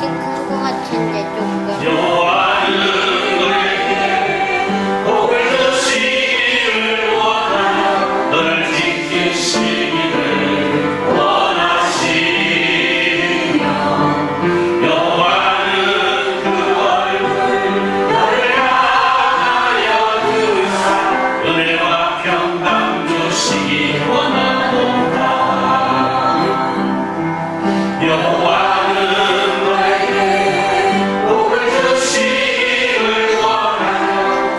키 큰 거 같은데 조금. 여호와는 너에게 복을 주시기를 원하며 너를 지키시기를 원하시며 여호와는 그 얼굴 너를 향하여 드사 은혜와 평강 주시기 원하노라. 여호와는 너에게 복을 주시기를 원하며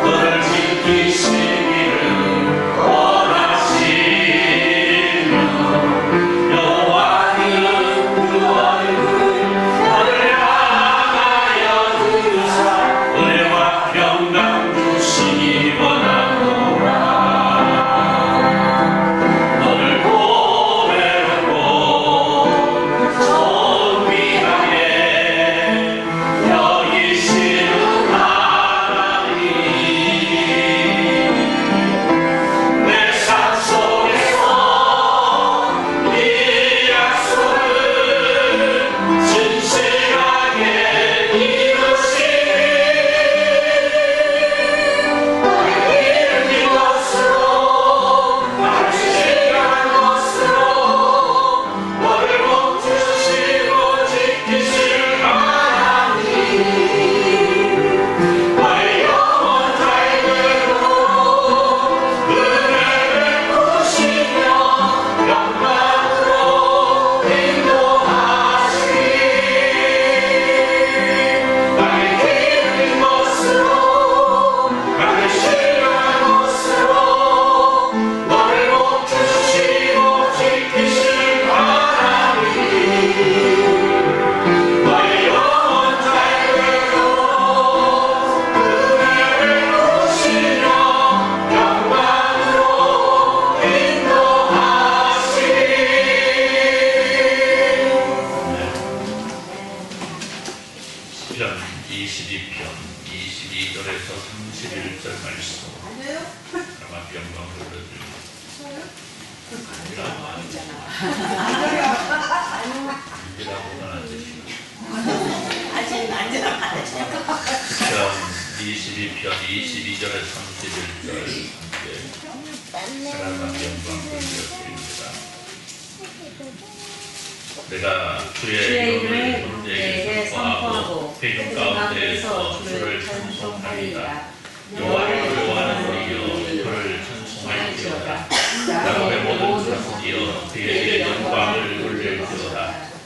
너를 지키시기를 원하시며 여호와는 그 얼굴 너를 향하여 드사 은혜와 평강 주시기 원하노라. 너를 보배롭고 존귀하게 여기시는 하나님 내 삶 속에서 이 약속을 진실하게 이루시니 나의 믿은 것으로 나를 신뢰한 것으로 너를 멈추시고 지키실 하나님 너의 영원 달대로 은혜를 베푸시며 영광으로 인도하시니 나의 믿은 것으로 나를 신뢰한 것으로 너를 멈추시고 지키실 하나님 너의 영원 달대로 은혜를 베푸시며 영광으로 인도하시니. 시편 22편 22절에서 31절 말씀 아마 영광 불러드립니다. 이라고는 안 되시나? 시편 22편 22절에서 31절 함께 사랑과 영광 불러드립니다. 내가 주의 이름을 문제에게 선포하고 회중 가운데에서 주를 찬송하리이다. 여호와를 두려워하는 너희여 그를 찬송할지어다. 야곱의 모든 자손이여 그에게 영광을 돌릴지어다.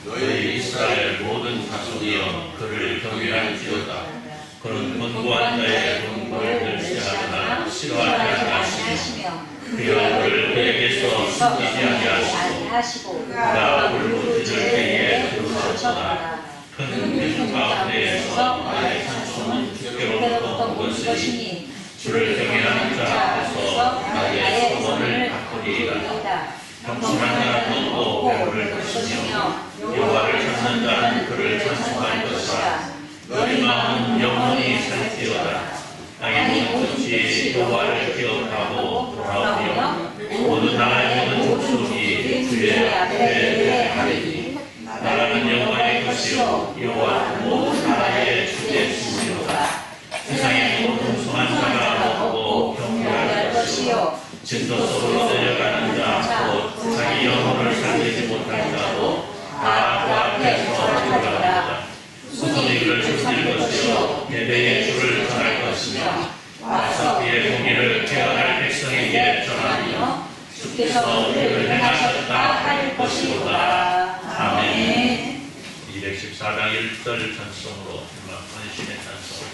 너희 이스라엘 모든 자손이여 그를 경외할지어다. 그는 권고한 자의 권고를 멸시하거나 싫어하지 아니하시며 그의 얼굴을 그에게서 숨기지 아니하시고 그가 울부짖을 때에 들으셨도다. 큰 회중 가운데에서 나의 찬송은 주께로부터 온 것이니 주를 경외하는 자 앞에서 나의 소원을 바꾸리이다. 겸손한 자는 또 배부를 것이며 여호와를 찾는 자는 그를 찬송할 것이다. 너희 마음은 영원히 살지어다. 땅의 모든 끝이 여호와를 기억하고 돌아오며 모든 나라의 모든 족속이 주의 앞에 예배하리니 나라는 여호와의 것이요 여호와는 모든 나라의 주제주시로다. 세상의 모든 성한 자가 먹고 경배할 것이요 진도 속으로 내려가는 자 곧 자기 영혼을 살리지 못할 자도 다 그 앞에서 들어갑니다. 소손이 그를 숨길 것이요 예배의 주를 전할 것이며 와서 그의 공의를 깨어날 백성에게 전하며 주께서 우리를 행하셨다 할 것이로다. 아멘. 214장 1절 찬송으로 헌신의 찬송을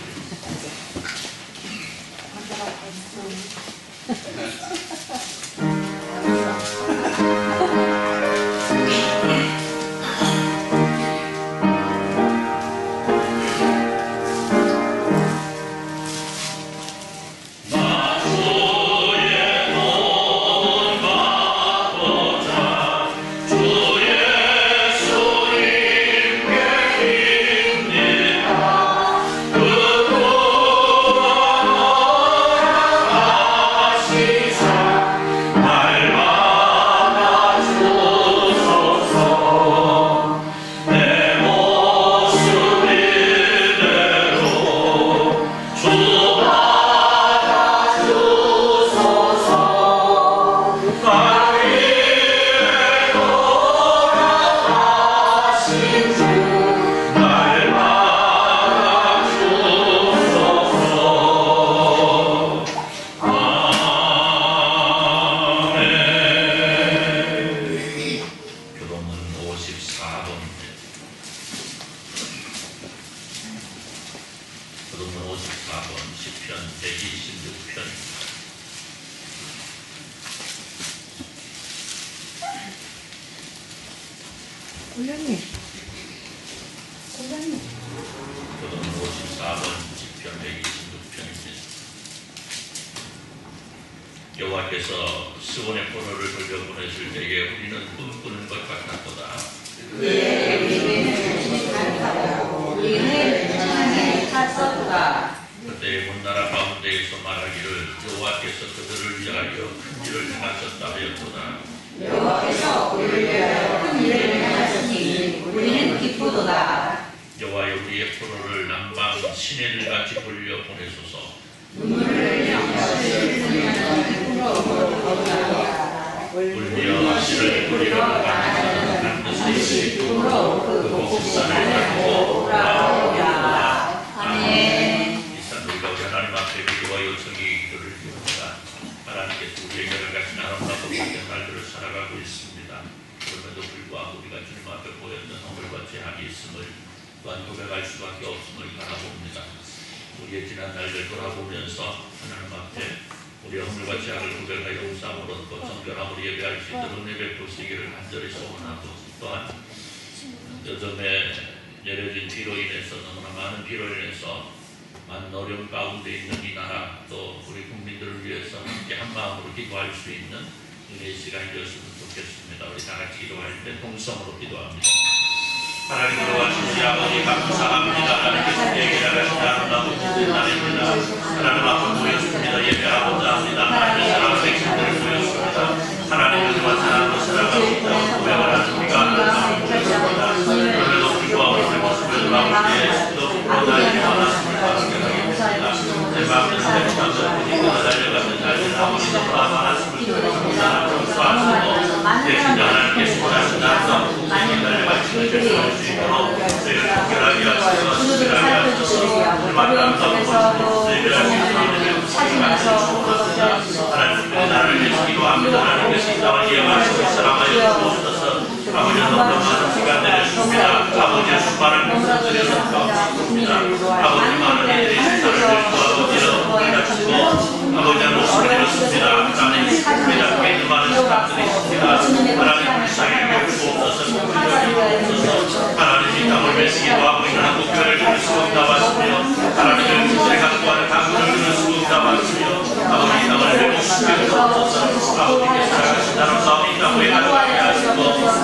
그러면 54번 시편 126편입니다. 원장님. 그러면 54번 시편 126편입니다. 여호와께서 스온의 포로를 돌려보내실 때에 우리는 꿈꾸는 것 같았도다. 그때 온 나라 가운데에서 말하기를 여호와께서 그들을 위하여 큰 일을 행하셨다 하였도다. 여호와께서 우리를 위하여 큰 일을 행하셨으니 우리는 기쁘도다. 여호와여 우리의 포로를 남방 시내들같이 돌려 보내소서. 눈물을 흘리며 울며 씨를 뿌리러 가는 반드시 그 복산을 가지고 돌아오리라. 아멘. 이 산들과 하나님 앞에 기도와 요청이 그를 이루다. 하나님께서 우리에게 같이 나름답고 복된 날들을 살아가고 있습니다. 그럼에도 불구하고 우리가 주님 앞에 보였던 허물과 죄악이 있음을 또한 고백할 수밖에 없음을 바라봅니다. 우리의 지난 날들 돌아보면서 하나님 앞에 우리의 허물과 죄악을 고백하여 용서함을 얻고 정결함으로 예배할 수 있도록 은혜 베푸시기를 간절히 소원하고, 또한 요즘에 내려진 비로 인해서 너무나 많은 비로 인해서 많은 어려움 가운데 있는 이 나라, 또 우리 국민들을 위해서 함께 한 마음으로 기도할 수 있는 은혜의 시간이 되었으면 좋겠습니다. 우리 다 같이 기도할 때 동성으로 기도합니다. 하나님 도와주시 아버지 감사합니다. 하나님께서 우리에게 나가신 아름다운 기도의 날입니다. 하나님 앞에 모였습니다. 예배하고자 합니다. 하나님의 사랑의 백성들을 모였습니다. 하나님의 그와 사랑으로 살아가고 있다고 고백을 하는 우리가 하나님을 모였습니다. 그럼에도 불구하고 우리 모습을 돌아올 때 또 불어다니기 원하심을 발견하겠습니다. 내 마음은 세상에서 우리가 달려가는 날들 아버지 너무나 많았음을 드립니다. 용서하시고 대신 하나님께서 원하신 날도 우리가 달려갈 수 있도록 저희를 특별하게 하시고 특별하게 하셔서 불만한 것으로 저희를 하나님께서 나를 위해서 기도합니다. 하나님께서 이 땅을 이해하시고 사랑하여 주옵소서. 아버지 너무나 많은 시간들을 줍니다. 아버지의 수많은 목숨 들여서 가옵니다. 아버지 많은 이들이 세상을 들고 아버지를 어깨다치고 아버지의 목숨을 잃었습니다. 하나님 우리 앞에 있는 많은 사람들이 있습니다. 하나님 불쌍히 여기주옵소서. 주옵소서. 하나님 이 땅을 외치기도 하고 있는 한국교회를 들을 수 없다 봤으며 하나님의 진실을 갖고 하는 당근을 들을 수 없다 봤으며 아버지 이 땅을 회복시켜 주옵소서. 아버지께서 살아가신 나름싸움 이 땅을 가져가게 하시고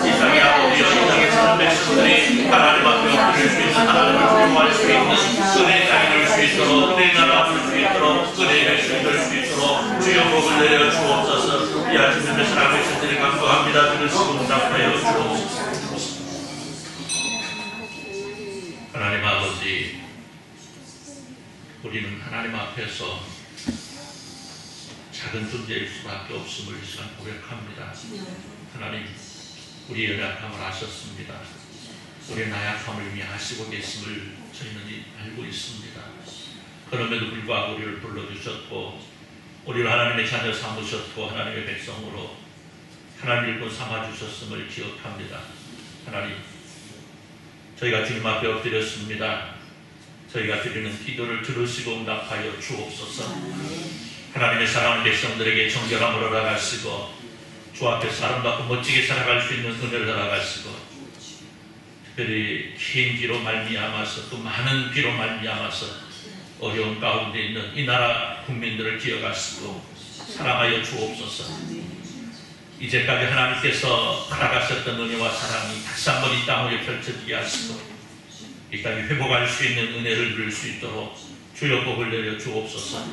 이 땅의 아버지여 이 땅에 사는 백성들이 하나님 앞에 엎드릴 수 있는 하나님을 공부할 수 있는 은혜의 땅이 될 수 있도록 은혜의 나라 될 수 있도록 은혜의 백성이 될 수 있도록 주여 복을 내려 주옵소서. 이 아침에 사랑의 백성들이 간구합니다. 들으시고 응답하여 주옵소서. 하나님 아버지, 우리는 하나님 앞에서 작은 존재일 수밖에 없음을 이 시간 고백합니다. 하나님, 우리의 연약함을 아셨습니다. 우리의 나약함을 이미 아시고 계심을 저희는 알고 있습니다. 그럼에도 불구하고 우리를 불러주셨고 우리를 하나님의 자녀 삼으셨고 하나님의 백성으로 하나님 일꾼 삼아주셨음을 기억합니다. 하나님, 저희가 주님 앞에 엎드렸습니다. 저희가 드리는 기도를 들으시고 응답하여 주옵소서. 하나님의 사랑하는 백성들에게 정결함을 허락하시고 주 앞에서 아름답고 멋지게 살아갈 수 있는 은혜를 허락하시고 특별히 긴 비로 말미암아서 또 많은 비로 말미암아서 어려운 가운데 있는 이 나라 국민들을 기억하시고 사랑하여 주옵소서. 이제까지 하나님께서 허락하셨던 은혜와 사랑이 다시 한번 이 땅 위에 펼쳐지게 하시고 이 땅에 회복할 수 있는 은혜를 누릴 수 있도록 주여 복을 내려 주옵소서.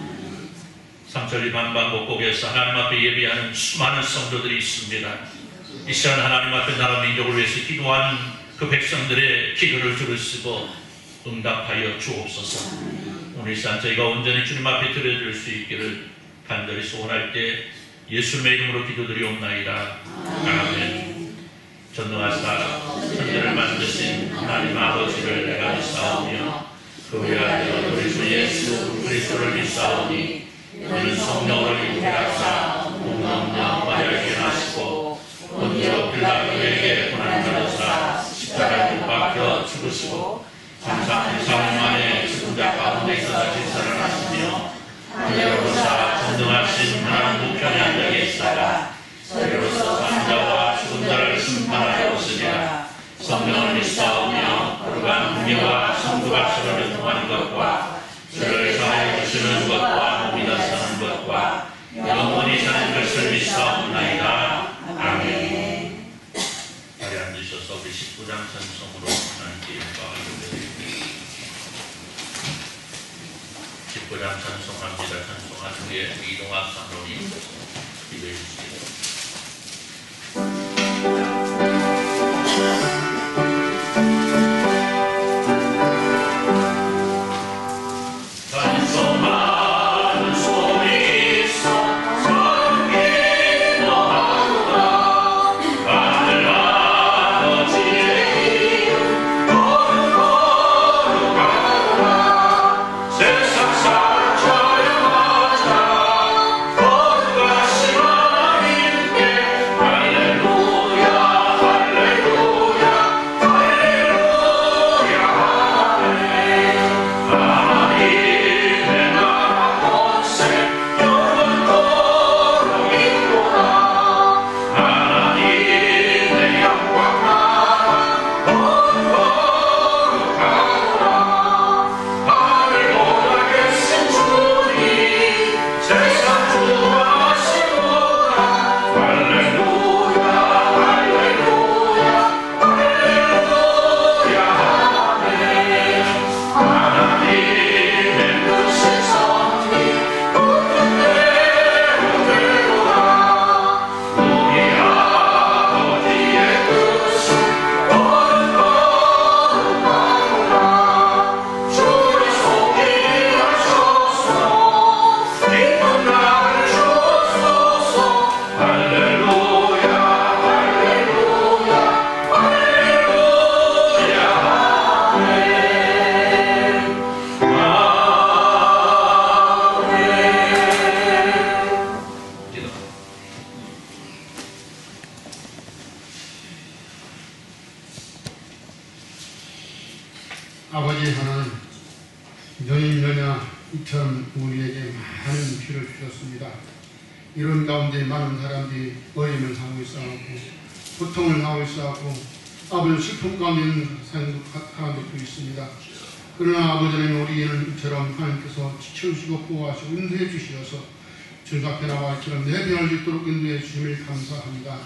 삼천리 반반곡곡에서 하나님 앞에 예배하는 수많은 성도들이 있습니다. 이 시간 하나님 앞에 나라 민족을 위해서 기도하는 그 백성들의 기도를 들으시고 응답하여 주옵소서. 오늘 이 시간 저희가 온전히 주님 앞에 드려줄 수 있기를 간절히 소원할 때 예수님의 이름으로 기도드리옵나이다. 아멘. 전능하사 천지를 만드신 하나님 아버지를 내가 믿사오며 그 외아들 우리 주 예수 그리스도를 믿사오니 이는 성령으로 잉태하사 공동령 마리아에게 나시고 본디오 빌라도에게 고난받으사 십자가에 못 박혀 죽으시고 3일 만에 죽은 자 가운데서 성경과 성도박수를 통하는 것과 주를 사랑해 주시는 것과 믿어 사는 것과 영원히 사는 것을 믿사옵나이다. 아멘. 자리에 앉으셔서 우리 19장 찬송으로 하나님께 영광을 돌려드립니다. 19장 찬송합니다. 찬송한 후에 이동학 사모님 기도해 주시기 아버지 하나님, 연인연야 이처럼 우리에게 많은 피를 주셨습니다. 이런 가운데 많은 사람들이 어려움을 하고 있어하고 고통을 하고 있어하고 아버지 슬픔 가운데 있는 사람들도 있습니다. 그러나 아버지는 우리는 이처럼 하나님께서 지켜주시고 보호하시고 인도해 주시어서 주 앞에 나와 이처럼 내변할 수 있도록 인도해 주심을 감사합니다.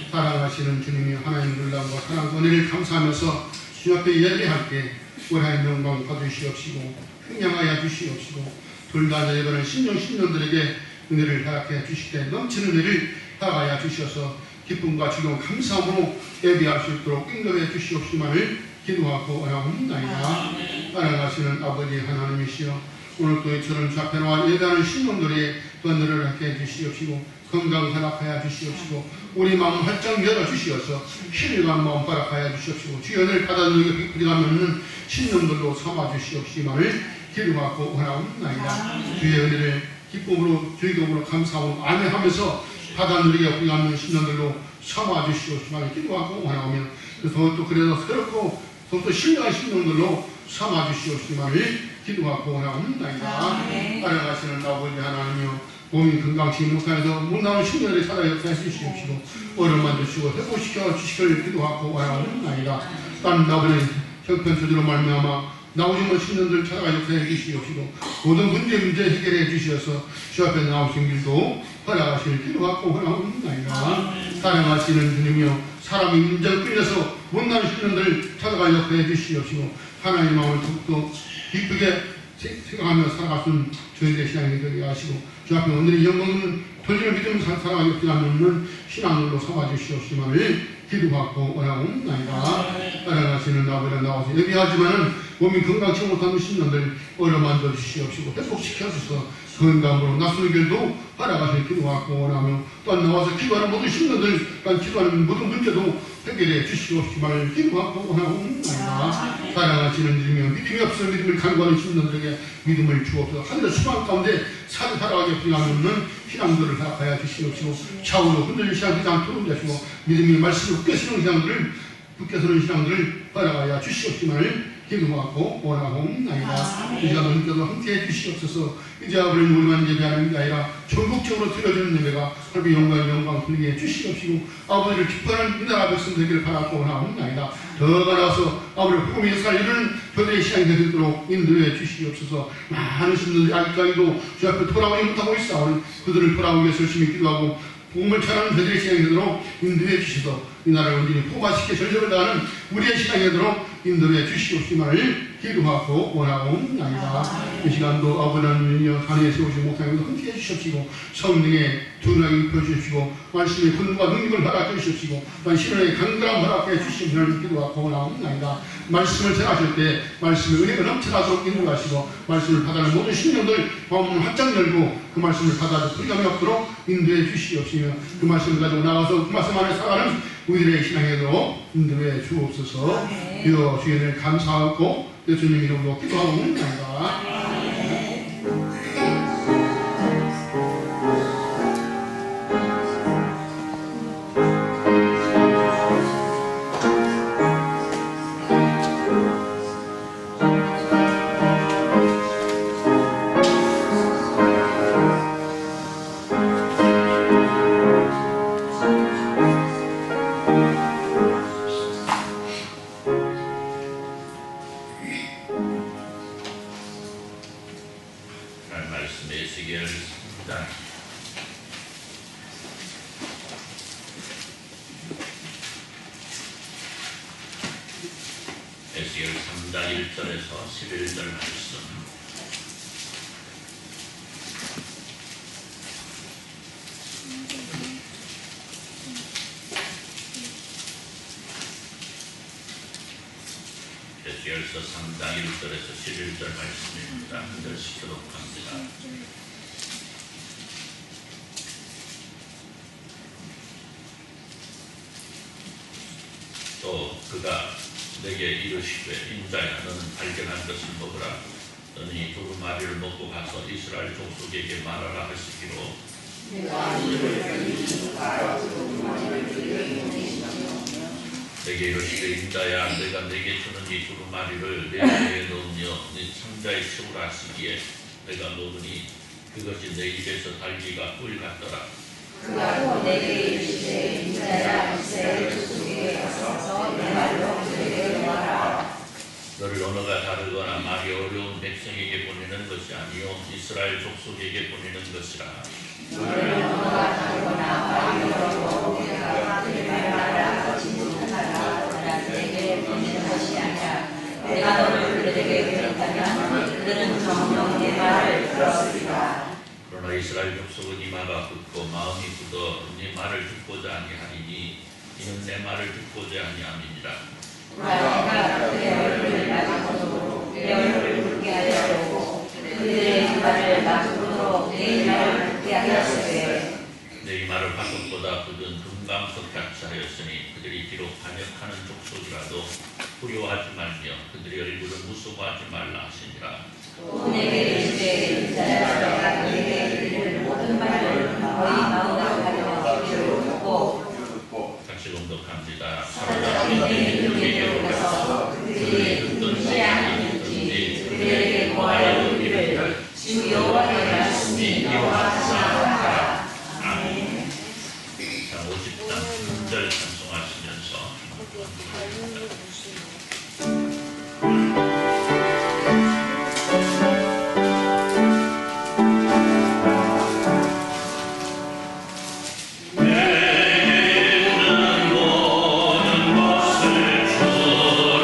사랑하시는 주님이 하나님 놀라움과 사랑 은혜를 감사하면서 주 앞에 예배할 때 우리 하나님 영광 받으시옵시고 흥양하여 주시옵시고 돌다 예배는 신령들에게 은혜를 허락해 주시되 넘치는 은혜를 허락하여 주셔서 기쁨과 즐거움 감사함으로 예배할 수 있도록 인도해 주시옵시만을 기도하고 원하옵나이다. 사랑하시는 아버지 하나님이시여 오늘도 이처럼 주 앞에 나와 예배하는 신령들의 은혜를 허락해 주시옵시고 건강 허락하여 주시옵시고 우리 마음 활짝 열어주시어서 신뢰한 마음 허락하여 주시옵시고 주의 은혜를 받아들이고 우리가면 신령들로 삼아주시옵시만을 기도하고 원하옵나이다. 주의 은혜를 기쁨으로 주의dom으로 감사하고 안회하면서 받아들이게 우리가면 신령들로 삼아주시옵시만을 기도하고 원하오며 또 그래서 새롭고 또 신뢰한 신령들로 삼아주시옵시만을 기도하고 원하옵나이다. 따라가시는 아버지 하나님이여 몸이 건강치 못하여서 못나온 신령들의 사랑에 역사해 주시옵시고 어려움만 주시고 회복시켜 주시기를 기도하고 원하옵나이다. 딴 나버린 형편처지로 말미암아 나오신 것 신령들 찾아가 역사해 주시옵시고 모든 문제 해결해 주시어서 주 앞에 나오신 길도 허락하시길 기도하고 원하옵나이다. 사랑하시는 주님이여 사람이 인정 끌려서 못난 신령들 찾아가 역사해 주시옵시고 하나님의 마음을 더욱더 기쁘게 생각하며 살아갈 수 있는 저희들의 신앙이 되게 하시고 주 앞에 오늘의 영광은 돌리는 믿음을 살아가게 필요하면 신앙으로 삼아주시옵시만을 기도하고 원하옵나이다. 따라가시는 아버지가 나와서 예비하지만은 몸이 건강치 못한 신령들 어려만져 주시옵시고 회복시켜주셔서 건강으로 낯선 길도 알아가시길 기도하고 원하며 또한 나와서 기도하는 모든 신령들 또한 기도하는 모든 문제도 해결해 주시옵시만을 기도하고 원하옵나이다. 사랑하시는 주님이여 믿음이 없어 믿음을 간구하는 신령들에게 믿음을 주옵소서. 하늘의 수방 가운데 살아가게 필요하면 신앙들을 허락하여 주시옵시고 좌우로 흔들리지 않도록 하시고 믿음의 말씀을 깨시는 신앙들을 굳게 서는 신앙들을 허락하여 주시옵기만을 기도하고 원하옵나이다. 이 시간 오늘께도 함께해 주시옵소서. 이제 아버지 우리만 예배하는 게 아니라 전국적으로 드려지는 예배가 하나님의 영광 돌리게 해 주시옵시고 아버지를 기뻐하는 이 나라 백성 되기를 바라고 원하옵나이다. 더 나아가서 아버지 복음의 살리는 교회의 시간이 되도록 인도해 주시옵소서. 많은 신들이 아직까지도 주 앞에 돌아오지 못하고 있사오니 그들을 돌아오기 위해서 열심히 기도하고 복음을 전하는 저들의 시간이 되도록 인도해 주셔서 이 나라를 온전히 포괄시켜 전력을 다하는 우리의 시간이 되도록 인도해 주시옵기만을 기도하고 원하옵나이다. 이 시간도 아버지 하나님이여 산에 세우시고 목사님도 함께 해주시옵시고 성령의 두루하게 입혀주시옵시고 말씀의 권능과 능력을 허락해 주시옵시고 또한 신앙의 강건함 허락해 주시옵기만을 기도하고 원하옵나이다. 말씀을 전하실 때 말씀의 은혜가 넘쳐나도록 인도하시고 말씀을 받아는 모든 신령들 마음을 활짝 열고 그 말씀을 받아서 불감이 없도록 인도해 주시옵시며 그 말씀을 가지고 나가서 그 말씀 안에 살아가는 우리들의 신앙에도 인도해 주옵소서. 주여 주의 은혜를 감사하고 예수님 이름으로 기도하고 있습니다. 에스겔 3장 1절에서 11절 말씀. 에스겔서 3장 1절에서 11절 말씀입니다. 한 절씩 교독합니다. 또 그가 내게 이르시되 인자야 너는 발견한 것을 먹으라. 너는 이 두루마리를 먹고 가서 이스라엘 족속에게 말하라 하시기로 내게 이르시되 인자야 내가 내게 주는 이 두루마리를 내 배에 넣으며 네 창자에 채우라 하시기에 내가 먹으니 그것이 내 입에서 달기가 꿀 같더라. 그가 또 내게 이르시되 인자야 이스라엘 족속에게 가서 내 말로 그들에게 말하라. 너를 언어가 다르거나 말이 어려운 백성에게 보내는 것이 아니요 이스라엘 족속에게 보내는 것이라. 너를 언어가 다르거나 말이 어려워 우리가 그들의 말을 알아듣지 못하나 내게 보내는 것이 아니라 내가 너를 그들에게 보냈다면 그들은 정녕 내 말을 들었으리라. 그러나 이스라엘 족속은 이마가 굳고 마음이 굳어 네 말을 듣고자 아니하리니 이는 내 말을 듣고자 아니함이니라. 내가 그들의 얼굴을 마주보도록 내 얼굴을 붉게 하려고 그들의 이마를 마주보도록 내 이마를 붉게 하였으되 내 이마를 화석보다 굳은 금강석 같이 하였으니 그들이 비록 반역하는 족속이라도 두려워하지 말며 그들의 얼굴을 무서워하지 말라 하시니라. 또 내게 이르시되 인자야 내가 그에게 이르는 모든 말을 너희 마음으로 하려 귀를 듣고 같이 공독합니다. 사로잡힌 그들에게로 가서 그들이 듣든지 아니 듣든지 그들에게 고하여 이르기를 주 여호와의 말씀이 여호와께서 하라. 아멘. 자, 50장 3절 찬송하시면서 내게는 모든 것을 주라.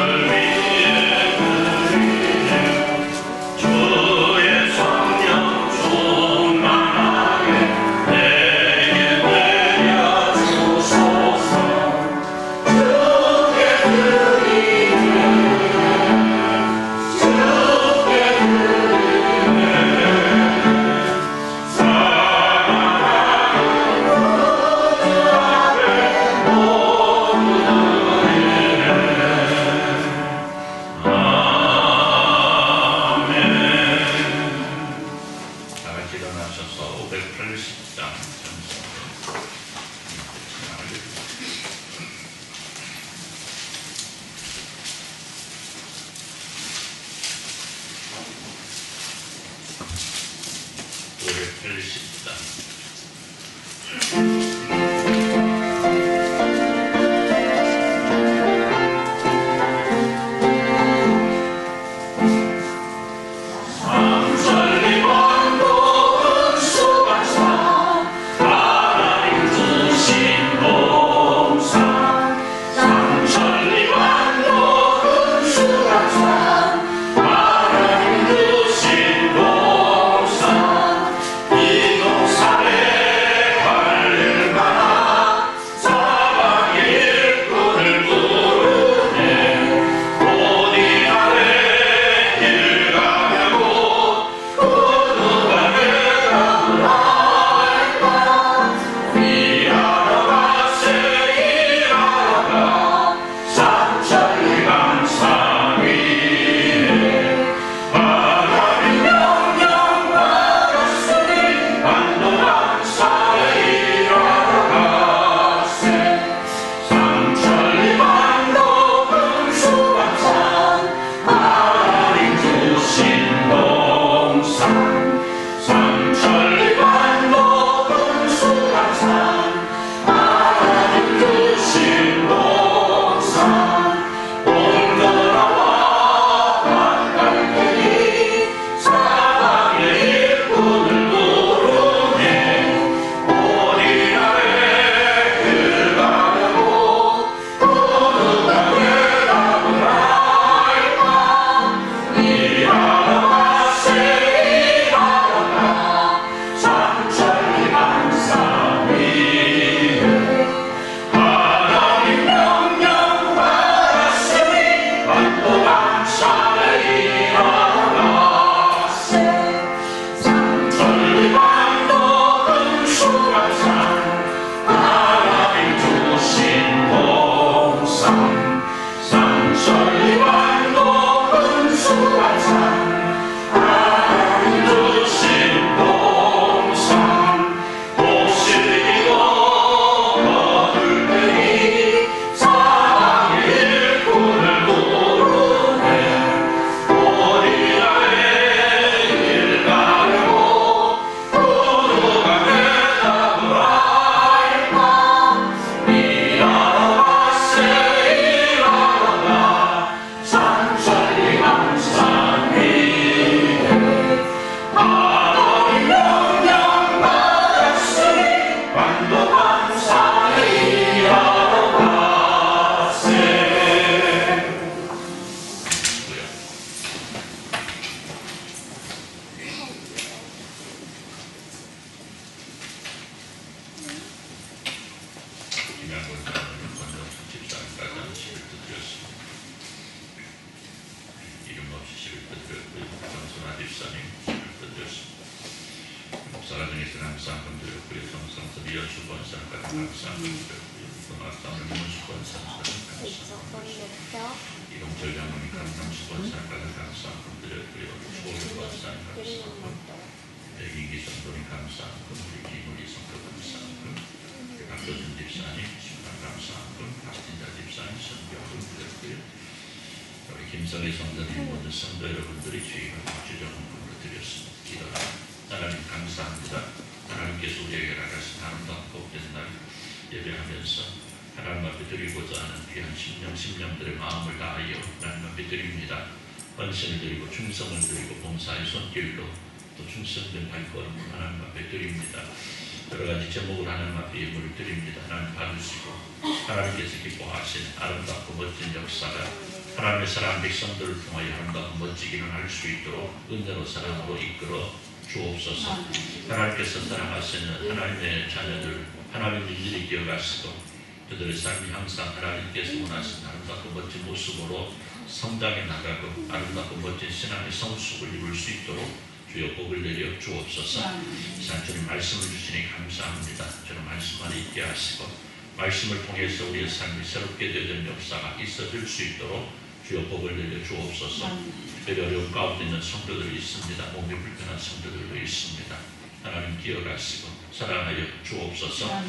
계십니다. 김성희 성도님 모든 성도 여러분들이 주의가 주정으로 드렸습니다. 기도라. 하나님 감사합니다. 하나님께서 우리에게 나가신 아름답고 복된 날 예배하면서 하나님 앞에 드리고자 하는 귀한 심령들의 마음을 다하여 하나님 앞에 드립니다. 헌신을 드리고 충성을 드리고 봉사의 손길로 또 충성된 발걸음을 하나님 앞에 드립니다. 여러 가지 제목을 하나님 앞에 예물을 드립니다. 하나님 받으시고 하나님께서 기뻐하신 아름답고 멋진 역사가 하나님의 사랑 백성들을 통하여 아름답고 멋지기는 할 수 있도록 은혜로 사랑으로 이끌어 주옵소서. 하나님께서 사랑하시는 하나님의 자녀들 하나님을 일일이 기억하시고 그들의 삶이 항상 하나님께서 원하시는 아름답고 멋진 모습으로 성장해 나가고 아름답고 멋진 신앙의 성숙을 이룰 수 있도록 주여 복을 내려 주옵소서. 주님 말씀을 주시니 감사합니다. 저는 말씀 안에 있게 하시고 말씀을 통해서 우리의 삶이 새롭게 되는 역사가 있어질 수 있도록 주여 복을 내려 주옵소서. 특별히 어려운 가운데 있는 성도들이 있습니다. 몸이 불편한 성도들도 있습니다. 하나님 기억하시고 사랑하여 주옵소서.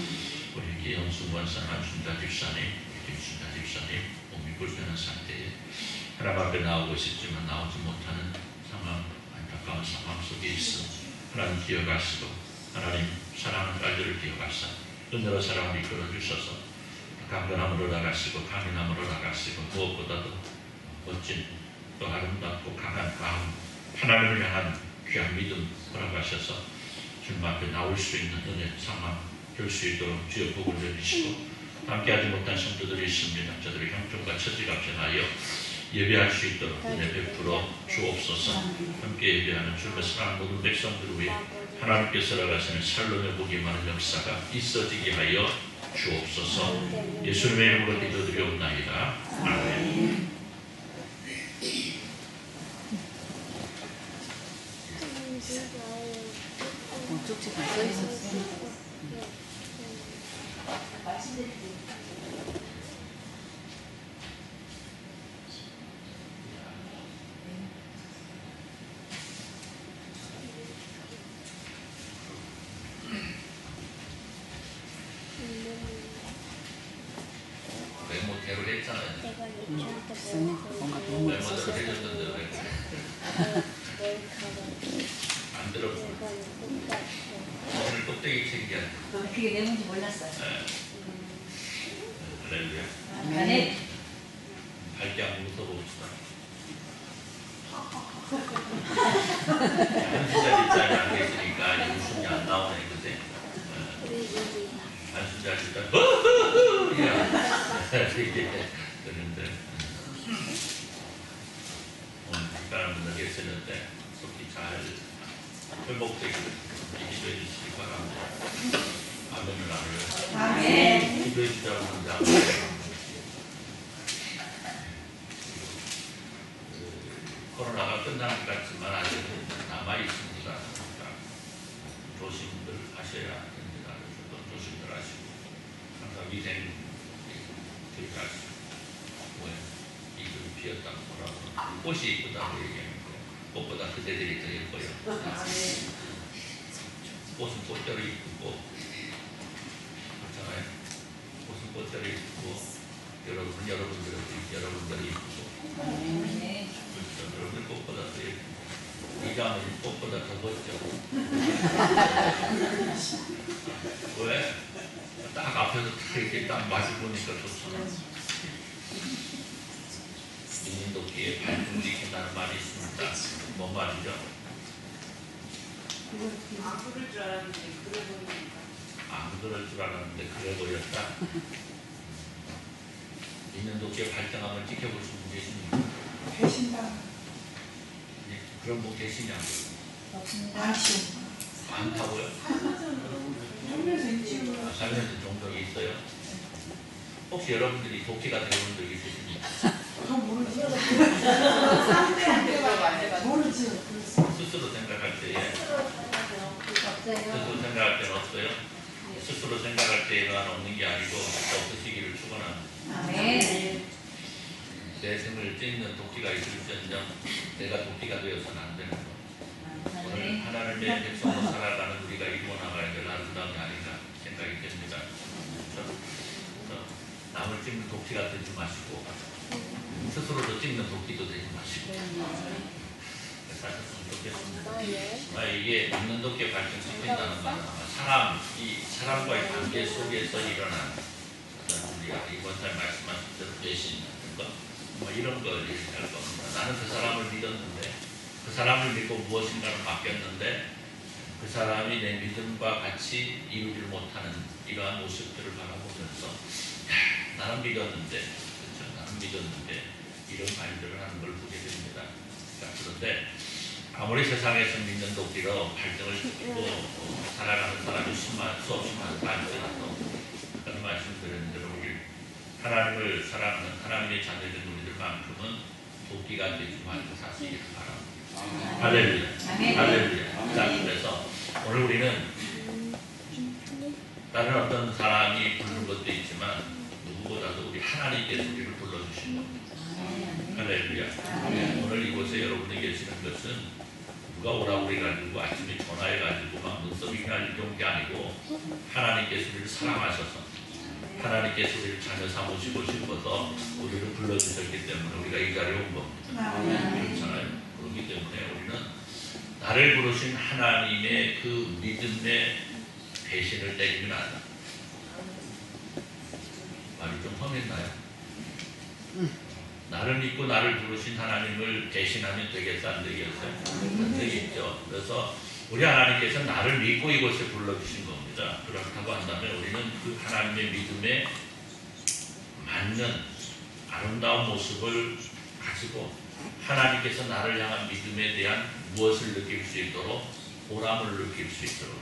우리 기영수 원상 한순자 집사님, 김순자 집사님 몸이 불편한 상태에 하나님 앞에 나오고 싶지만 나오지 못하는 상황, 안타까운 상황 속에 있어 하나님 기억하시고 하나님 사랑하는 딸들을 기억하사 은혜로 사랑을 이끌어 주셔서 강건함으로 나가시고 강인함으로 나가시고 무엇보다도 멋진 또 아름답고 강한 마음 하나님을 향한 귀한 믿음 허락하셔서 주님 앞에 나올 수 있는 은혜 상황 될 수 있도록 주여 복을 내리시고 함께하지 못한 성도들이 있습니다. 저들의 형편과 처지가 변하여 예배할 수 있도록 은혜 베풀어 주옵소서. 함께 예배하는 주님의 사랑하는 모든 백성들 위해 하나님께서 나가시는 살로의 복이 많은 역사가 있어지게 하여 주옵소서. 예수님의 이름으로 기도드리옵나이다. 아멘. 쪽지 써 있었어. 메모대로 했잖아요. 뭔가 너무 메모대로 해줬는데 왜 안 들어보고 오늘 꼭대기 챙겨야 돼. 그게 내 뭔지 몰랐어요. 할렐루야. 아멘. 밝게 한번 웃어봅시다. 한순자 입장에 안 계시니까 이 웃음이 안 나오네, 그지? 한순자 입장, 그런데 오늘 특별한 분들 계시는데 속히 잘 회복되기를 기도해 주시기 바랍니다. 아멘을 나누어요. 아멘. 기도해 주자고 하는데 아멘. 코로나가 끝나는 것 같지만 아직은 남아있습니다. 그러니까 조심들 하셔야 됩니다. 그래서 조심들 하시고 항상 위생 주의하시고 이글이 피었다고 뭐라고 꽃이 이쁘다고 얘기하는데 꽃보다 그대들이 더 예뻐요. 꽃은 꽃대로 이쁘고 그렇잖아요. 꽃은 꽃대로 이쁘고 여러분들이 이쁘고 여러분들 꽃보다 더 예쁘고 이 장은 꽃보다 더 멋져. 왜? 딱 앞에서 이렇게 딱 마주 보니까 좋잖아. 민인도끼에 발등 지킨다는 말이 있습니다. 뭔 말이죠? 안 그럴 줄 알았는데 그래 보이니까. 안 그럴 줄 알았는데 그래 보였다. 민인도끼에 발등함을 지켜볼 수 있는 계십니까? 계신다. 그런 분 계시냐고. 많지. 많다고요? 살면서 일찍은 살면서 종족이 있어요? 혹시 여러분들이 도끼가 되어본 적이 있으십니까? 그건 모르지. 상대한테 모르지. 스스로 생각할 때에 스스로 생각할 때는 없어요? 스스로 생각할 때가 없는 게 아니고 없으시기를 축원합니다. 아멘. 내 생을 찢는 도끼가 있을지언정 내가 도끼가 되어서는 안 되는 거. 오늘 하나님의 백성으로 살아가는 우리가 이루어 나가야 될 아름다움이 아닌가 생각이 됩니다. 남을 찢는 도끼가 되지 마시고 스스로도 찢는 도끼도 되지 마시고 사셨으면 좋겠습니다. 이게 있는 도끼에 발전시킨다는 말은 이 사람과의 관계 속에서 일어난 우리가 이번 달 말씀하신 대로 배신 뭐 이런 걸 얘기할 겁니다. 나는 그 사람을 믿었는데 그 사람을 믿고 무엇인가를 맡겼는데 그 사람이 내 믿음과 같이 이루지 못하는 이러한 모습들을 바라보면서 나는 믿었는데 그렇죠? 나는 믿었는데 이런 말들을 하는 걸 보게 됩니다. 그런데 아무리 세상에서 믿는 도끼로 발등을 짚고 살아가는 사람이 수없이 많다 할지라도 아까 말씀드린 대로 우리 하나님을 사랑하는 하나님의 자녀된 우리들만큼은 도끼가 되지 말고 사시기를 바랍니다. 할렐루야. 할렐루야. 자, 그래서 오늘 우리는 다른 어떤 사람이 부르는 것도 있지만 누구보다도 우리 하나님께서 우리를 불러주신 겁니다. 할렐루야. 오늘 이곳에 여러분이 계시는 것은 누가 오라고 그래가지고 아침에 전화해가지고 막 눈썹이 가려온 게 아니고 하나님께서 우리를 사랑하셔서 하나님께서 우리를 자녀 삼으시고 싶어서 우리를 불러주셨기 때문에 우리가 이 자리에 온 겁니다. 그렇잖아요. 그렇기 때문에 우리는 나를 부르신 하나님의 그 믿음의 배신을 때리면 안 돼. 말이 좀 험했나요? 나를 믿고 나를 부르신 하나님을 배신하면 되겠어, 안 되겠어요? 안 되겠죠. 그래서 우리 하나님께서 나를 믿고 이곳에 불러주신 겁니다. 그렇다고 한다면 우리는 그 하나님의 믿음에 맞는 아름다운 모습을 가지고 하나님께서 나를 향한 믿음에 대한 무엇을 느낄 수 있도록 보람을 느낄 수 있도록.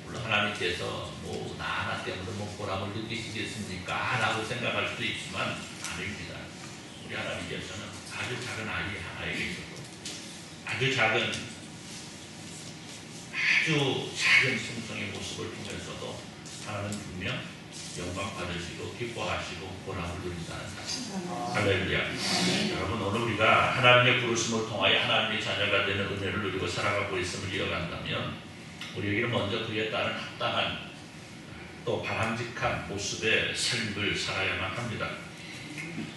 물론 하나님께서 나 하나 때문에 보람을 느끼시겠습니까? 라고 생각할 수도 있지만 아닙니다. 우리 하나님께서는 아주 작은 아이 하나에게 있어도 아주 작은 충성의 모습을 통해서도 하나님 분명 영광 받으시고 기뻐하시고 보람을 누린다는 사실. 할렐루야. 여러분, 오늘 우리가 하나님의 부르심을 통하여 하나님의 자녀가 되는 은혜를 누리고 살아가고 있음을 이어간다면 우리에게는 먼저 그에 따른 합당한 또 바람직한 모습의 삶을 살아야만 합니다.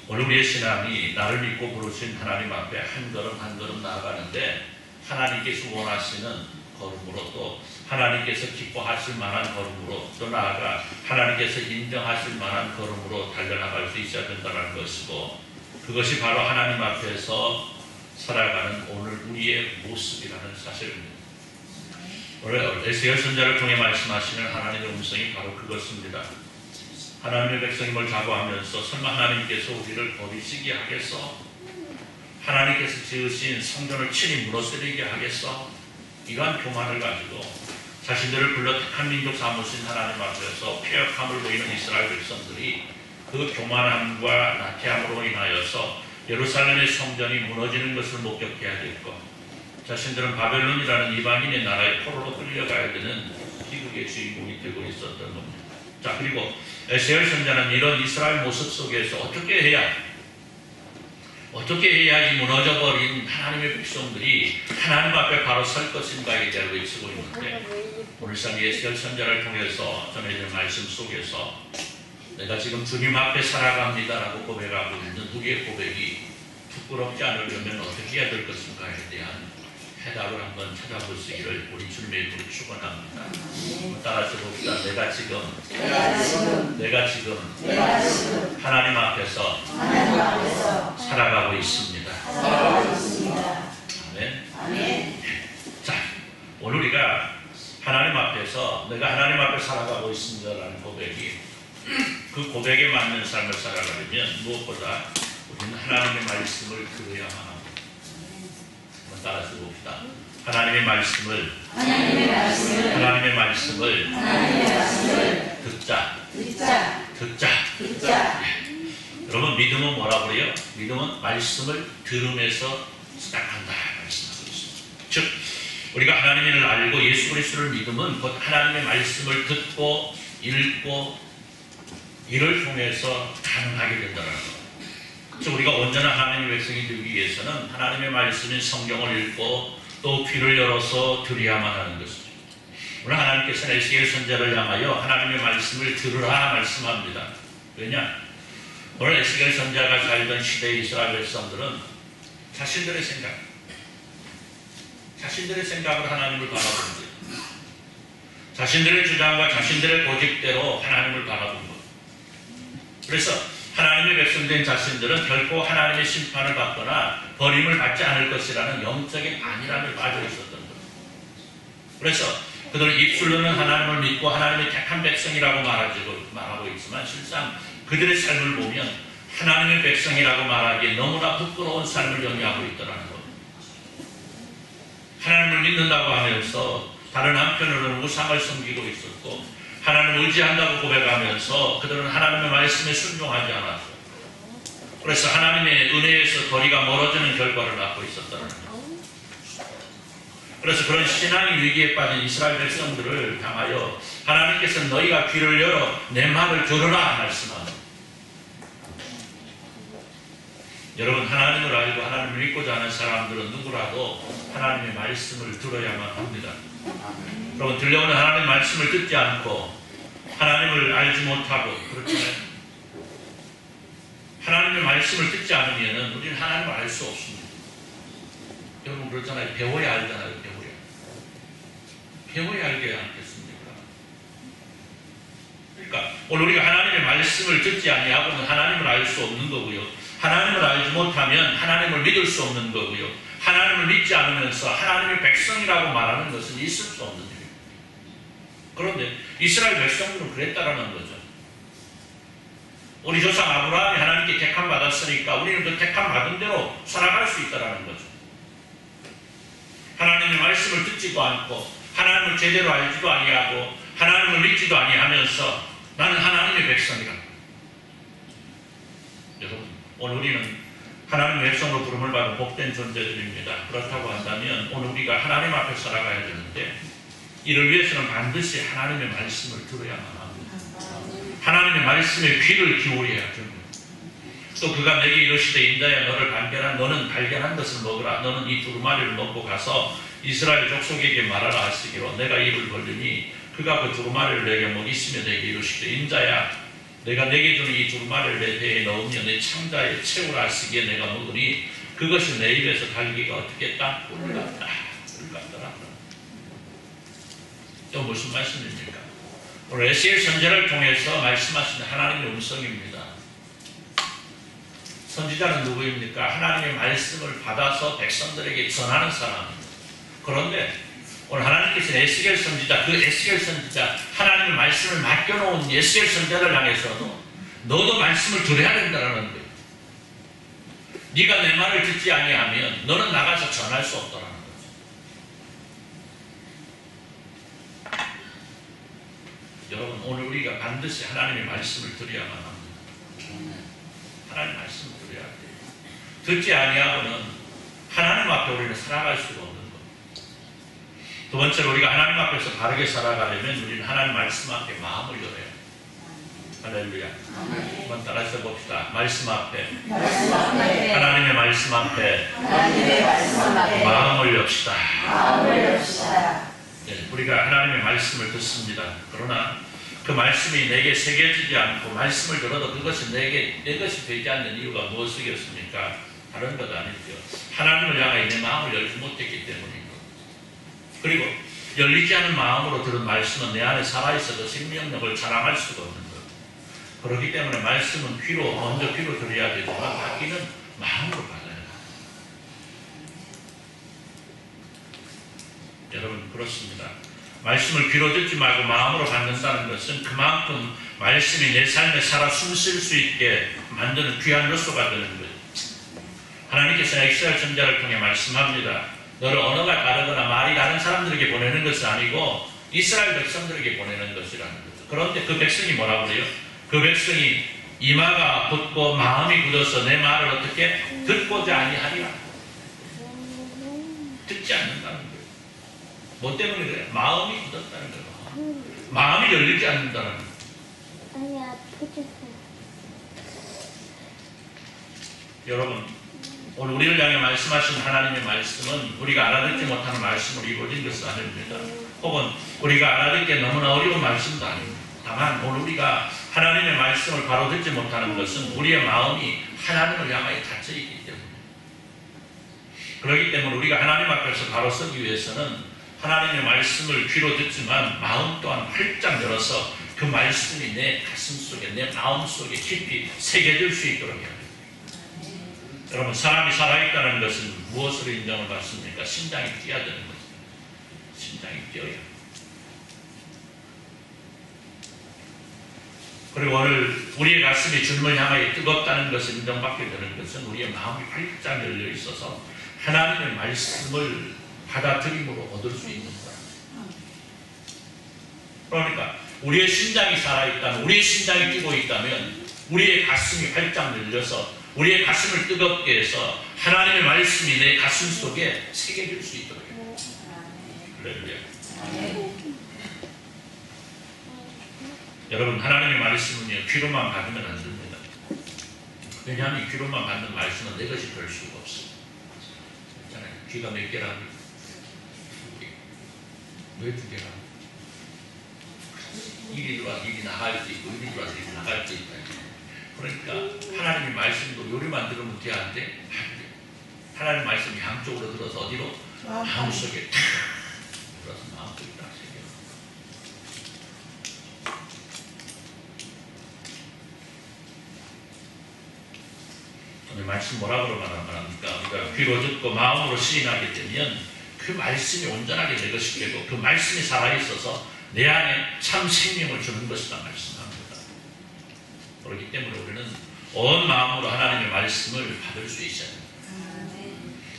오늘 우리의 신앙이 나를 믿고 부르신 하나님 앞에 한 걸음 한 걸음 나아가는데 하나님께서 원하시는 걸음으로 또 하나님께서 기뻐하실 만한 걸음으로 또 나아가 하나님께서 인정하실 만한 걸음으로 달려나갈 수 있어야 된다는 것이고 그것이 바로 하나님 앞에서 살아가는 오늘 우리의 모습이라는 사실입니다. 오늘 에스겔 선지자를 통해 말씀하시는 하나님의 음성이 바로 그것입니다. 하나님의 백성임을 자부하면서 설마 하나님께서 우리를 버리시게 하겠어? 하나님께서 지으신 성전을 친히 무너뜨리게 하겠어? 이러한 교만을 가지고 자신들을 불러 택한 민족 삼으신 하나님 앞에서 패역함을 보이는 이스라엘 백성들이 그 교만함과 나태함으로 인하여서 예루살렘의 성전이 무너지는 것을 목격해야겠고 자신들은 바벨론이라는 이방인의 나라의 포로로 끌려가야 되는 비극의 주인공이 되고 있었던 겁니다. 자, 그리고 에스겔 선지자는 이런 이스라엘 모습 속에서 어떻게 해야 이 무너져버린 하나님의 백성들이 하나님 앞에 바로 설 것인가에 대해 외치고 있는데 오늘 상 에스겔 선지자를 통해서 전해지는 말씀 속에서 내가 지금 주님 앞에 살아갑니다라고 고백하고 있는 우리의 고백이 부끄럽지 않으려면 어떻게 해야 될 것인가에 대한 해답을 한번 찾아보시기를 우리 주님의 이름으로 축원합니다. 따라서 봅시다. 내가 지금 하나님 앞에서 살아가고 있습니다. 아멘. 자, 오늘 우리가 하나님 앞에서 내가 하나님 앞에 살아가고 있습니다라는 고백이 그 고백에 맞는 삶을 살아가려면 무엇보다 우리는 하나님의 말씀을 들어야만 합니다. 따라서 봅시다. 하나님의 말씀을 듣자. 여러분, 믿음은 뭐라고 그래요? 믿음은 말씀을 들음에서 시작한다 말씀하고 있습니다. 즉 우리가 하나님을 알고 예수 그리스도를 믿음은 곧 하나님의 말씀을 듣고 읽고 이를 통해서 가능하게 된다는 것. 즉 우리가 온전한 하나님의 백성이 되기 위해서는 하나님의 말씀인 성경을 읽고 또 귀를 열어서 들어야만 하는 것입니다. 오늘 하나님께서는 에스겔 선지자를 향하여 하나님의 말씀을 들으라 말씀합니다. 왜냐? 오늘 에스겔 선지자가 살던 시대의 이스라엘 백성들은 자신들의 생각으로 하나님을 바라본 거예요. 자신들의 주장과 자신들의 고집대로 하나님을 바라본 거예요. 그래서 하나님의 백성된 자신들은 결코 하나님의 심판을 받거나 버림을 받지 않을 것이라는 영적인 안일함에 빠져 있었던 거예요. 그래서 그들은 입술로는 하나님을 믿고 하나님의 택한 백성이라고 말하고 있지만 실상 그들의 삶을 보면 하나님의 백성이라고 말하기에 너무나 부끄러운 삶을 영위하고 있더라는 겁니다. 하나님을 믿는다고 하면서 다른 한편으로는 우상을 섬기고 있었고 하나님을 의지한다고 고백하면서 그들은 하나님의 말씀에 순종하지 않았어요. 그래서 하나님의 은혜에서 거리가 멀어지는 결과를 낳고 있었다는 거예요. 그래서 그런 신앙의 위기에 빠진 이스라엘 백성들을 향하여 하나님께서 너희가 귀를 열어 내 말을 들으라 말씀합니다. 여러분, 하나님을 알고 하나님을 믿고자 하는 사람들은 누구라도 하나님의 말씀을 들어야만 합니다. 여러분, 들려오는 하나님의 말씀을 듣지 않고 하나님을 알지 못하고 그렇잖아요. 하나님의 말씀을 듣지 않으면 우리는 하나님을 알 수 없습니다. 여러분 그렇잖아요. 배워야 알잖아요. 배워야 알게 않겠습니까? 그러니까 오늘 우리가 하나님의 말씀을 듣지 아니하고는 하나님을 알 수 없는 거고요. 하나님을 알지 못하면 하나님을 믿을 수 없는 거고요. 하나님을 믿지 않으면서 하나님의 백성이라고 말하는 것은 있을 수 없는 일이에요. 그런데 이스라엘 백성들은 그랬다라는 거죠. 우리 조상 아브라함이 하나님께 택함 받았으니까 우리는 그 택함 받은 대로 살아갈 수 있다라는 거죠. 하나님의 말씀을 듣지도 않고 하나님을 제대로 알지도 아니하고 하나님을 믿지도 아니하면서 나는 하나님의 백성이라. 여러분 오늘 우리는 하나님의 백성으로 부름을 받은 복된 존재들입니다. 그렇다고 한다면 오늘 우리가 하나님 앞에 살아가야 되는데 이를 위해서는 반드시 하나님의 말씀을 들어야만 합니다. 하나님의 말씀에 귀를 기울여야 됩니다. 또 그가 내게 이르시되 인자야 너는 발견한 것을 먹으라. 너는 이 두루마리를 먹고 가서 이스라엘 족속에게 말하라 하시기로 내가 입을 벌리니 그가 그 두루마리를 내게 먹이시며 내게 이르시되 인자야 내가 내게 주는 이 두루마리를 내 배에 넣으며 내 창자에 채우라 하시기에 내가 먹으니 그것이 내 입에서 달기가 어떻게 했다? 꿀 같더라. 또 무슨 말씀입니까? 오늘 에스겔 선지자를 통해서 말씀하신 하나님의 음성입니다. 선지자는 누구입니까? 하나님의 말씀을 받아서 백성들에게 전하는 사람입니다. 그런데 오늘 하나님께서는 에스겔 선지자, 그 에스겔 선지자, 하나님의 말씀을 맡겨놓은 에스겔 선지자를 향해서도 너도 말씀을 들어야 된다는 거예요. 네가 내 말을 듣지 아니하면 너는 나가서 전할 수 없다는 거죠. 여러분 오늘 우리가 반드시 하나님의 말씀을 들어야만 합니다. 하나님의 말씀을 들어야 돼요. 듣지 아니하고는 하나님 앞에 우리는 살아갈 수가 없는 겁니다. 두 번째로 우리가 하나님 앞에서 바르게 살아가려면 우리는 하나님 말씀 앞에 마음을 열어야 돼요. 할렐루야. 한번 따라서 봅시다. 말씀 앞에 하나님의 말씀 앞에 마음을 엽시다. 네, 우리가 하나님의 말씀을 듣습니다. 그러나 그 말씀이 내게 새겨지지 않고 말씀을 들어도 그것이 내 것이 되지 않는 이유가 무엇이겠습니까? 다른 것 아니죠. 하나님을 향하여 내 마음을 열지 못했기 때문입니다. 그리고 열리지 않은 마음으로 들은 말씀은 내 안에 살아있어도 생명력을 자랑할 수가 없는 것. 그렇기 때문에 말씀은 먼저 귀로 들어야 되지만 받기는 마음으로 받아야 합니다. 여러분 그렇습니다. 말씀을 귀로 듣지 말고 마음으로 받는다는 것은 그만큼 말씀이 내 삶에 살아 숨쉴 수 있게 만드는 귀한 요소가 되는 거예요. 하나님께서 이스라엘 선지자를 통해 말씀합니다. 너를 언어가 다르거나 말이 다른 사람들에게 보내는 것은 아니고 이스라엘 백성들에게 보내는 것이라는 거죠. 그런데 그 백성이 뭐라고 그래요? 그 백성이 이마가 굳고 마음이 굳어서 내 말을 어떻게 듣고자 아니하리라. 듣지 않는다는 거예요. 뭐 때문에 그래요? 마음이 굳었다는 거예요. 마음이 열리지 않는다는 거예요. 아니 아프겠어. 여러분 오늘 우리를 향해 말씀하신 하나님의 말씀은 우리가 알아듣지 못하는 말씀으로 이루어진 것은 아닙니다. 혹은 우리가 알아듣기에 너무나 어려운 말씀도 아닙니다. 다만 오늘 우리가 하나님의 말씀을 바로 듣지 못하는 것은 우리의 마음이 하나님을 향하여 닫혀있기 때문에 그렇기 때문에 우리가 하나님 앞에서 바로 서기 위해서는 하나님의 말씀을 귀로 듣지만 마음 또한 활짝 열어서 그 말씀이 내 가슴 속에 내 마음 속에 깊이 새겨질 수 있도록 해야 됩니다. 여러분 사람이 살아있다는 것은 무엇으로 인정을 받습니까? 심장이 뛰어야 되는 거죠. 심장이 뛰어야. 그리고 오늘 우리의 가슴이 주님을 향하여 뜨겁다는 것을 인정받게 되는 것은 우리의 마음이 활짝 열려 있어서 하나님의 말씀을 받아들임으로 얻을 수 있는 거예요. 그러니까 우리의 심장이 살아있다면 우리의 심장이 뛰고 있다면 우리의 가슴이 활짝 열려서 우리의 가슴을 뜨겁게 해서 하나님의 말씀이 내 가슴 속에 새겨질 수 있도록 해요. 할렐루야. 여러분 하나님의 말씀은요 귀로만 받으면 안 됩니다. 왜냐하면 귀로만 받는 말씀은 내 것이 될 수가 없어요. 있잖아요. 귀가 몇 개라고? 왜 두 개라고? 이리 들어와 이리 나갈 수 있고 이리 들어와서 이리 나갈 수 있다. 그러니까 하나님의 말씀도 요리만 들으면 돼 안 돼? 안 돼. 하나님 말씀이 양쪽으로 들어서 어디로? 마음속에 탁 들어서 마음속에 딱 새겨. 오늘 말씀 뭐라고 말합니까? 우리가 귀로 듣고 마음으로 시인하게 되면 그 말씀이 온전하게 내 것이 되고 그 말씀이 살아있어서 내 안에 참 생명을 주는 것이다 말씀합니다. 그렇기 때문에 우리는 온 마음으로 하나님의 말씀을 받을 수 있어야 됩니다.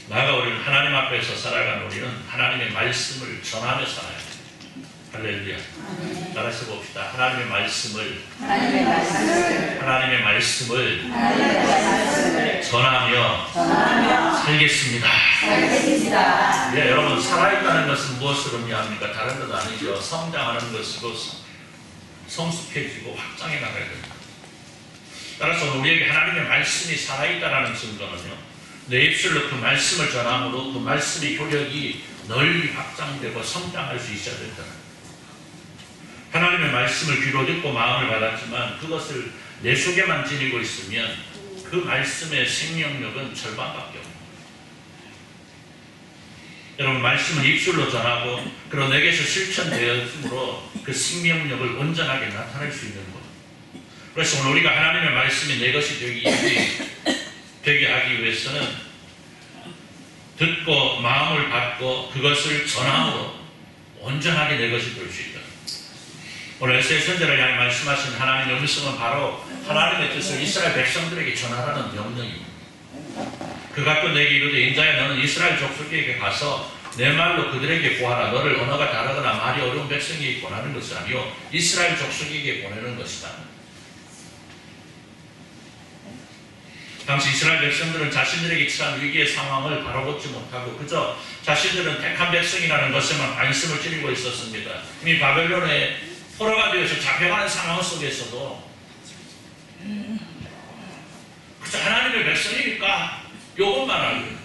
나아가 우리는 하나님 앞에서 살아가는 우리는 하나님의 말씀을 전하며 살아야 됩니다. 할렐루야. 따라서 봅시다. 하나님의 말씀을 전하며 살겠습니다. 예, 여러분 살아있다는 것은 무엇을 의미합니까? 다른 것 아니죠. 성장하는 것이고 성숙해지고 확장해 나가야 됩니다. 따라서 우리에게 하나님의 말씀이 살아있다는 증거는요, 내 입술로 그 말씀을 전함으로 그 말씀의 효력이 널리 확장되고 성장할 수 있어야 된다. 하나님의 말씀을 귀로 듣고 마음을 받았지만 그것을 내 속에만 지니고 있으면 그 말씀의 생명력은 절반밖에 없습니다. 여러분 말씀을 입술로 전하고 그리고 내게서 실천되었으므로 그 생명력을 온전하게 나타낼 수 있는 것. 그래서 오늘 우리가 하나님의 말씀이 내 것이 되게 하기 위해서는 듣고 마음을 받고 그것을 전함으로 온전하게 내 것이 될 수 있다. 오늘 에스겔 선지자를 향해 말씀하신 하나님의 음성은 바로 하나님의 뜻을 이스라엘 백성들에게 전하라는 명령입니다. 그 갖고 내게 이르되 인자야 너는 이스라엘 족속에게 가서 내 말로 그들에게 구하라. 너를 언어가 다르거나 말이 어려운 백성에게 보내는 것이 아니요 이스라엘 족속에게 보내는 것이다. 당시 이스라엘 백성들은 자신들에게 처한 위기의 상황을 바로잡지 못하고 그저 자신들은 택한 백성이라는 것에만 관심을 지니고 있었습니다. 이미 바벨론에 포로가 되어서 잡혀가는 상황 속에서도 그저 하나님의 백성이니까 이것만 알고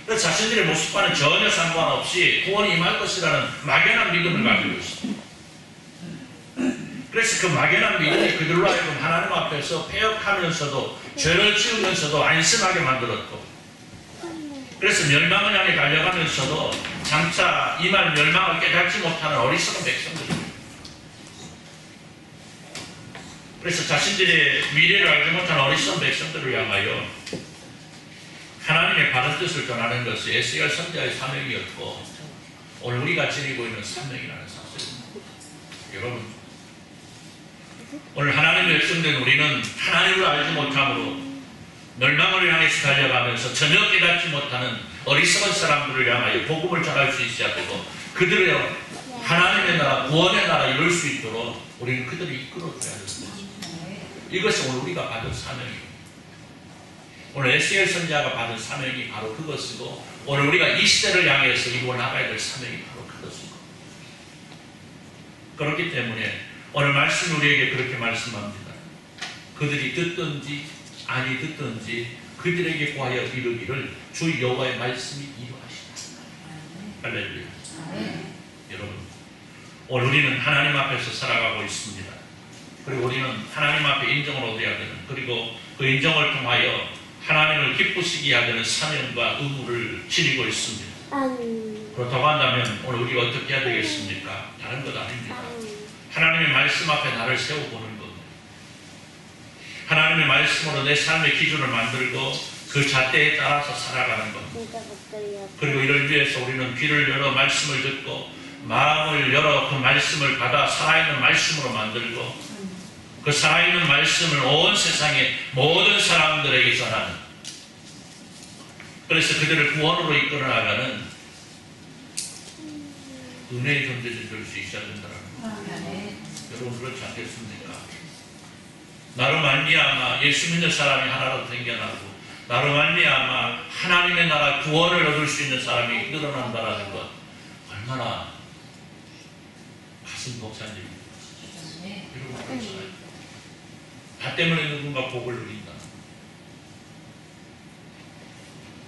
그래서 자신들의 모습과는 전혀 상관없이 구원이 임할 것이라는 막연한 믿음을 가지고 있습니다. 그래서 그 막연한 믿음이 그들로 하여금 하나님 앞에서 패역하면서도 죄를 지으면서도 안심하게 만들었고 그래서 멸망을 향해 달려가면서도 장차 임할 멸망을 깨닫지 못하는 어리석은 백성들입니다. 그래서 자신들의 미래를 알지 못하는 어리석은 백성들을 향하여 하나님의 바른 뜻을 전하는 것이 에스겔 선지자의 사명이었고 오늘 우리가 지니고 있는 사명이라는 사실입니다. 여러분 오늘 하나님의 백성된 우리는 하나님을 알지 못함으로 멸망을 향해서 달려가면서 전혀 깨닫지 못하는 어리석은 사람들을 향하여 복음을 전할 수 있어야 되고 그들의 하나님의 나라, 구원의 나라 이룰 수 있도록 우리는 그들을 이끌어줘야 됩니다. 이것이 오늘 우리가 받은 사명입니다. 오늘 에스겔 선지자가 받은 사명이 바로 그것이고 오늘 우리가 이 시대를 향해서 이루어 나가야 될 사명이 바로 그것이고 그렇기 때문에 오늘 말씀 우리에게 그렇게 말씀합니다. 그들이 듣든지 아니 듣든지 그들에게 구하여 이르기를 주 여호와의 말씀이 이루하시다. 할렐루야. 여러분 오늘 우리는 하나님 앞에서 살아가고 있습니다. 그리고 우리는 하나님 앞에 인정을 얻어야 되는 그리고 그 인정을 통하여 하나님을 기쁘시게 해야 되는 사명과 의무를 지니고 있습니다. 그렇다고 한다면 오늘 우리가 어떻게 해야 되겠습니까? 다른 것 아닙니다. 하나님의 말씀 앞에 나를 세워보는 겁니다. 하나님의 말씀으로 내 삶의 기준을 만들고 그 잣대에 따라서 살아가는 겁니다. 그리고 이를 위해서 우리는 귀를 열어 말씀을 듣고 마음을 열어 그 말씀을 받아 살아있는 말씀으로 만들고 그 살아있는 말씀을 온 세상의 모든 사람들에게 전하는 그래서 그들을 구원으로 이끌어 나가는 은혜의 존재들이 될 수 있어야 된다는 거예요. 여러분 그렇지 않겠습니까? 나로 말미암아 예수 믿는 사람이 하나로 생겨나고 나로 말미암아 하나님의 나라 구원을 얻을 수 있는 사람이 늘어난다는 것 얼마나 가슴 벅찬지 여러분 그렇잖아요. 나 때문에 누군가 복을 누린다.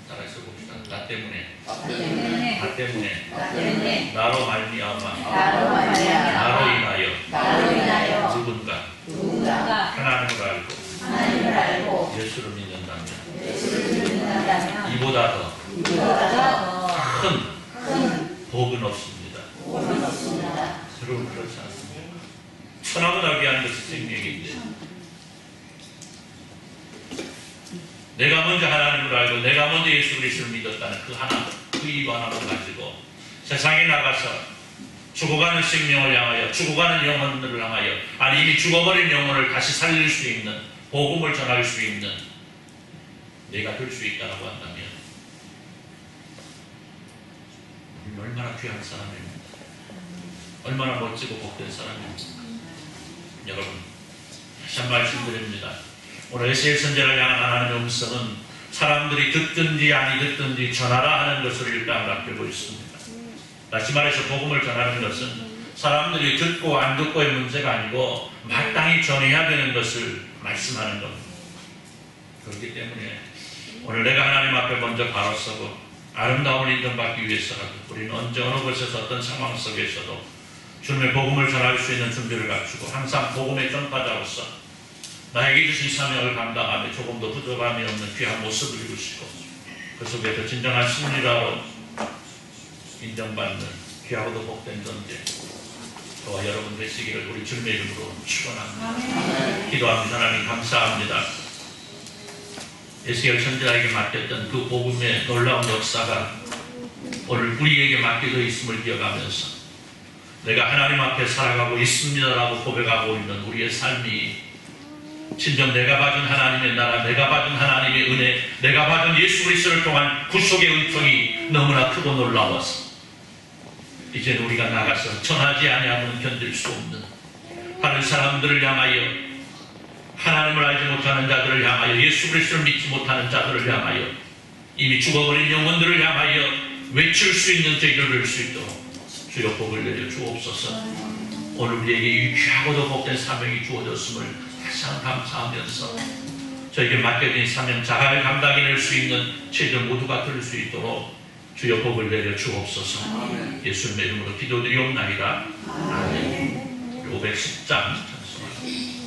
따라서 봅시다. 나 때문에 나로 말미암아 나로 인하여 누군가 하나님을 알고 예수를 믿는다면 이보다 더 이보다 큰 더큰 복은 없습니다. 복은 없습니다. 여러분 그렇지 않습니까? 천하보다 귀한 것이 생명인데 내가 먼저 하나님을 알고 내가 먼저 예수 그리스도를 믿었다는 그 이유 하나를 가지고 세상에 나가서 죽어가는 생명을 향하여 죽어가는 영혼들을 향하여 아니 이미 죽어버린 영혼을 다시 살릴 수 있는 복음을 전할 수 있는 내가 될 수 있다고 한다면 우리는 얼마나 귀한 사람입니다. 얼마나 멋지고 복된 사람입니다. 여러분 다시 한 말씀드립니다. 오늘 에스겔 선지자를 향한 하나님의 음성은 사람들이 듣든지 아니 듣든지 전하라 하는 것을 일단 갖고 있습니다. 다시 말해서 복음을 전하는 것은 사람들이 듣고 안 듣고의 문제가 아니고 마땅히 전해야 되는 것을 말씀하는 겁니다. 그렇기 때문에 오늘 내가 하나님 앞에 먼저 바로 서고 아름다운 인정받기 위해서라도 우리는 언제 어느 곳에서 어떤 상황 속에서도 주님의 복음을 전할 수 있는 준비를 갖추고 항상 복음의 전파자로서 나에게 주신 사명을 감당하며 조금도 부족함이 없는 귀한 모습을 이루시고 그 속에서 진정한 승리자로 인정받는 귀하고도 복된 존재 저와 여러분 되시기를 우리 주님의 이름으로 축원합니다. 기도합니다. 하나님 감사합니다. 에스겔 선지자에게 맡겼던 그 복음의 놀라운 역사가 오늘 우리에게 맡겨져 있음을 기억하면서 내가 하나님 앞에 살아가고 있습니다라고 고백하고 있는 우리의 삶이 진정 내가 받은 하나님의 나라, 내가 받은 하나님의 은혜, 내가 받은 예수 그리스도를 통한 구속의 은총이 너무나 크고 놀라워서 이제는 우리가 나가서 전하지 아니하고는 견딜 수 없는 다른 사람들을 향하여 하나님을 알지 못하는 자들을 향하여 예수 그리스도를 믿지 못하는 자들을 향하여 이미 죽어버린 영혼들을 향하여 외칠 수 있는 저희를 될 수 있도록 주여 복을 내려 주옵소서. 오늘 우리에게 이 귀하고도 복된 사명이 주어졌음을 다시 한번 감사하면서 저에게 맡겨진 사명 잘 감당해낼 수 있는 저희들 모두가 될 수 있도록 주여 복을 내려 주옵소서. 예수님의 이름으로 기도드리옵나이다. 아멘. 510장 찬송합니다.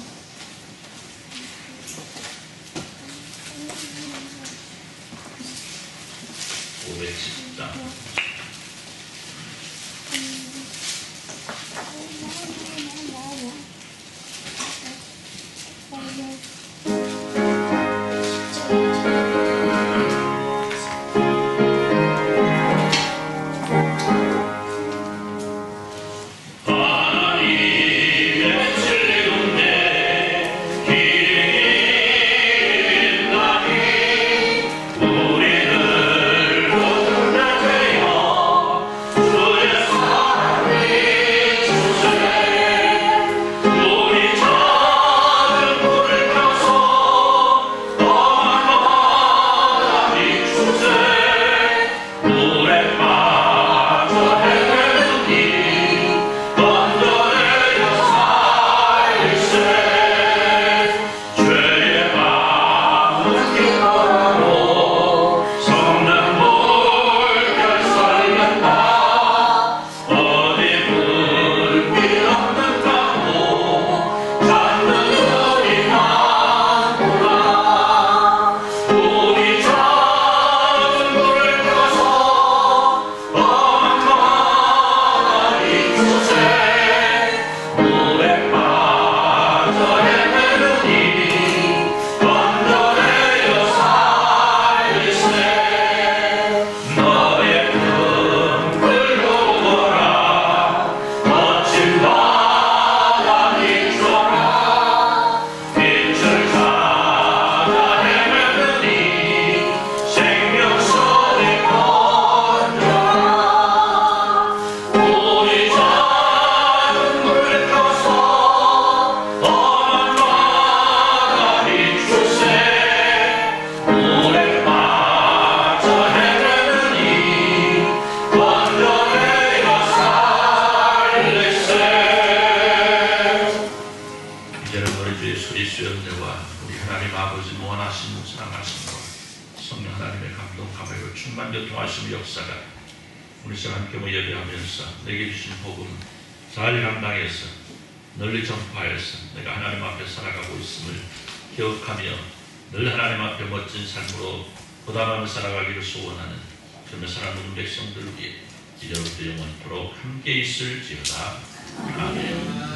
510장 충만교통하시는 역사가 우리 시간 함께 예배하면서 내게 주신 복음 잘 감당해서 널리 전파해서 내가 하나님 앞에 살아가고 있음을 기억하며 늘 하나님 앞에 멋진 삶으로 보답하며 살아가기를 소원하는 주님의 사랑하는 백성들 위해 이제부터 영원토록 함께 있을지어다. 아멘.